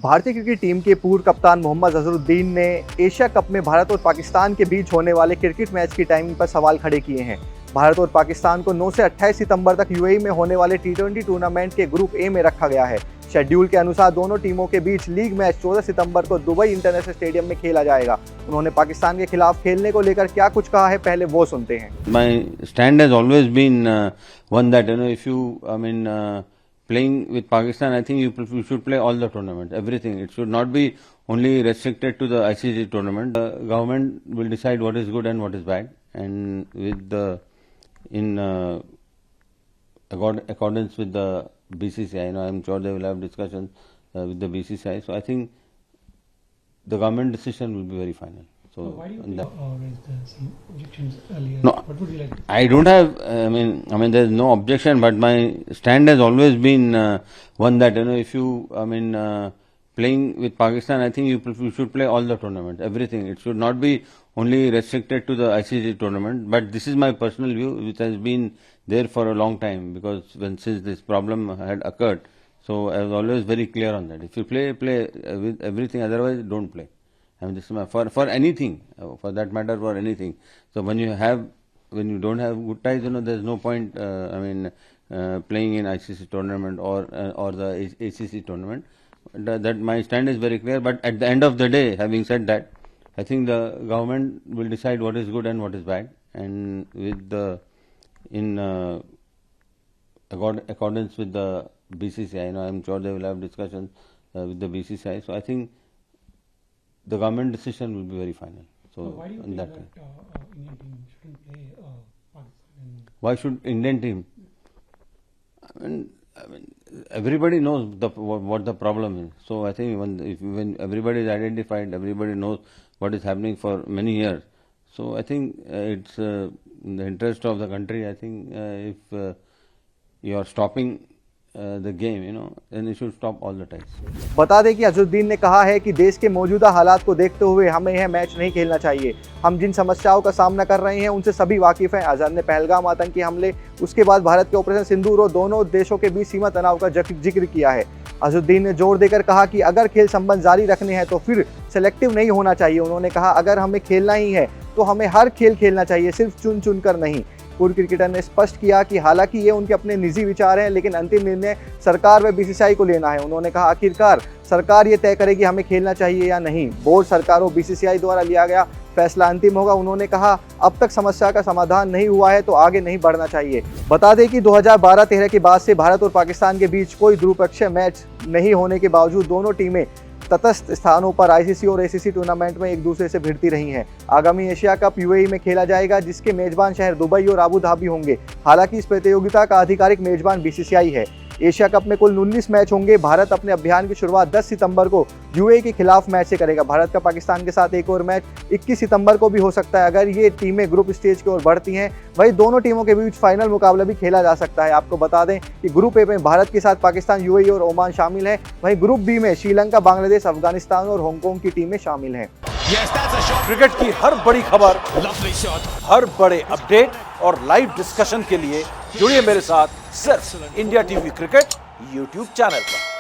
भारतीय cricket team के पूर्व कप्तान मोहम्मद अजहरुद्दीन ने एशिया कप में भारत और पाकिस्तान के बीच होने वाले क्रिकेट मैच की टाइमिंग पर सवाल खड़े किए हैं। भारत और पाकिस्तान को 9 से 28 सितंबर तक यूएई में होने वाले T20 टूर्नामेंट के ग्रुप ए में रखा गया है। शेड्यूल के अनुसार दोनों टीमों के बीच लीग मैच 14 सितंबर को दुबई इंटरनेशनल स्टेडियम में खेला जाएगा। उन्होंने पाकिस्तान के खिलाफ खेलने को लेकर क्या कुछ कहा है, पहले वो सुनते हैं। My stand has always been one that if you playing with Pakistan, I think you should play all the tournaments, everything. It should not be only restricted to the ICC tournament. The government will decide what is good and what is bad, and in accordance with the BCCI. I'm sure they will have discussions with the BCCI. So I think the government decision will be very final. So why do you raise some objections earlier? No, what would you like to say? I don't have. There is no objection, but my stand has always been one that if you playing with Pakistan, I think you should play all the tournaments, everything. It should not be only restricted to the ICC tournament. But this is my personal view, which has been there for a long time, because since this problem had occurred, so I was always very clear on that. If you play with everything, otherwise don't play. This is for anything, for that matter, for anything. So when you don't have good ties, there's no point. Playing in ICC tournament or the ACC tournament. That my stand is very clear. But at the end of the day, having said that, I think the government will decide what is good and what is bad, and in accordance with the BCCI. I'm sure they will have discussions with the BCCI. So I think the government decision will be very final. So why do you think that Indian team shouldn't play Pakistan? Why should Indian team? Everybody knows what the problem is. So I think when everybody is identified, everybody knows what is happening for many years. So I think it's in the interest of the country. I think if you are stopping the game, then you should stop all the ties. बता दें कि अजहरुद्दीन ने कहा है कि देश के मौजूदा हालात को देखते हुए हमें यह मैच नहीं खेलना चाहिए। हम जिन समस्याओं का सामना कर रहे हैं उनसे सभी वाकिफ हैं। अजहर ने पहलगाम आतंकी हमले, उसके बाद भारत के ऑपरेशन सिंदूर और दोनों देशों के बीच सीमा तनाव का जिक्र किया है। अजहरुद्दीन ने जोर देकर कहा कि अगर खेल संबंध जारी रखने हैं तो फिर सेलेक्टिव नहीं होना चाहिए। उन्होंने कहा अगर हमें खेलना ही है तो हमें हर खेल खेलना चाहिए, सिर्फ चुन कर नहीं। पूर्व क्रिकेटर ने स्पष्ट किया कि हालांकि ये उनके अपने निजी विचार हैं, लेकिन अंतिम निर्णय सरकार व बीसीसीआई को लेना है। उन्होंने कहा आखिरकार सरकार ये तय करेगी हमें खेलना चाहिए या नहीं। बोर्ड, सरकार और बीसीसीआई द्वारा लिया गया फैसला अंतिम होगा। उन्होंने कहा अब तक समस्या का समाधान नहीं हुआ है तो आगे नहीं बढ़ना चाहिए। बता दें कि 2012-13 के बाद से भारत और पाकिस्तान के बीच कोई द्विपक्षीय मैच नहीं होने के बावजूद दोनों टीमें तटस्थ स्थानों पर आईसीसी और एसीसी टूर्नामेंट में एक दूसरे से भिड़ती रही हैं। आगामी एशिया कप यूएई में खेला जाएगा, जिसके मेजबान शहर दुबई और अबू धाबी होंगे। हालांकि इस प्रतियोगिता का आधिकारिक मेजबान बीसीसीआई है। एशिया कप में कुल 19 मैच होंगे। भारत अपने अभियान की शुरुआत 10 सितंबर को यूएई के खिलाफ मैच से करेगा। भारत का पाकिस्तान के साथ एक और मैच 21 सितंबर को भी हो सकता है। अगर ये टीमें ग्रुप स्टेज की ओर बढ़ती हैं, वहीं दोनों टीमों के बीच फाइनल मुकाबला भी खेला जा सकता है। आपको बता दें कि ग्रुप ए में भारत के साथ पाकिस्तान, यूएई और ओमान शामिल हैं। वहीं ग्रुप बी में श्रीलंका, बांग्लादेश, अफगानिस्तान और हांगकांग की टीमें शामिल हैं। क्रिकेट की हर बड़ी खबर, हर बड़े अपडेट और लाइव डिस्कशन के लिए जुड़िए मेरे साथ सिर्फ India TV cricket YouTube channel पर।